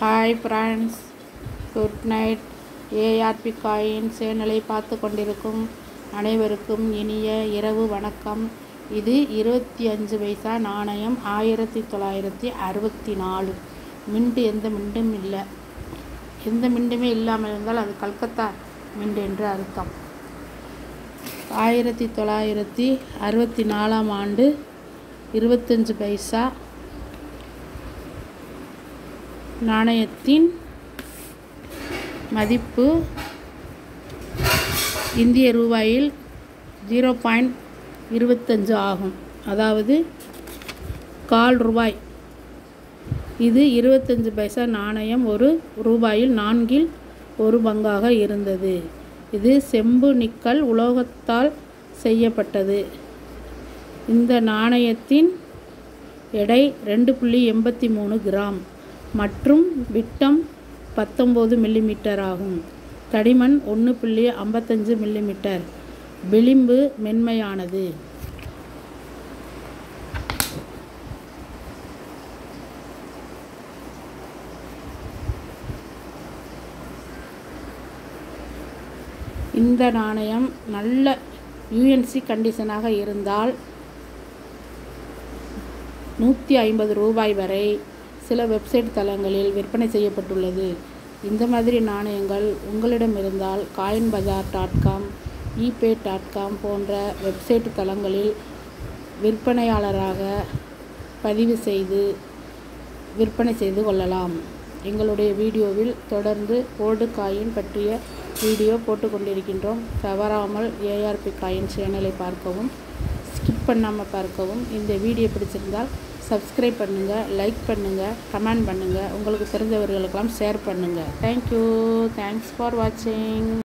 Hi friends, good night. ARP coin சேனலை பார்த்து கொண்டிருக்கும் அனைவருக்கும் இனிய இரவு வணக்கம். இது 25 பைசா நாணயம் 1964. மிண்டு எந்த மிண்டும் இல்லை. எந்த மிண்டுமே இல்லாமல் இருந்தால் அது கல்கத்தா மிண்டு என்று அர்த்தம். 1964 ஆண்டு 25 பைசா நாணயத்தின் மதிப்பு இந்திய ரூபாயில் 0.25 ஆகும். அதாவது ₹1/4. இது 25 பைசா நாணயம் ஒரு ரூபாயில் 1/4 பங்காக இருந்தது. இது செம்பு நிக்கல் உலோகத்தால் செய்யப்பட்டது. இந்த நாணயத்தின் எடை 2.83 கிராம் மற்றும் விட்டம் 19 மில்லிமீட்டர் ஆகும். தடிமன் 1.55 மில்லிமீட்டர். விளிம்பு மென்மையானது. இந்த நாணயம் நல்ல யூஎன்சி கண்டிஷனாக இருந்தால் ₹150 வரை சில வெப்சைட் தளங்களில் விற்பனை செய்யப்பட்டுள்ளது. இந்த மாதிரி நாணயங்கள் உங்களிடம் இருந்தால் coinbazaar.com, ebay.com போன்ற வெப்சைட் தளங்களில் விற்பனையாளராக பதிவு செய்து விற்பனை செய்து கொள்ளலாம். எங்களுடைய வீடியோவில் தொடர்ந்து கோல்டு காயின் பற்றிய வீடியோ போட்டு கொண்டிருக்கின்றோம். தவறாமல் ஏஆர்பி காயின் சேனலை பார்க்கவும், ஸ்கிப் பண்ணாமல் பார்க்கவும். இந்த வீடியோ பிடிச்சிருந்தால் சப்ஸ்கிரைப் பண்ணுங்கள், லைக் பண்ணுங்கள், கமெண்ட் பண்ணுங்கள், உங்களுக்கு தெரிஞ்சவர்களுக்கெல்லாம் ஷேர் பண்ணுங்கள். தேங்க்யூ. தேங்க்ஸ் ஃபார் வாட்சிங்.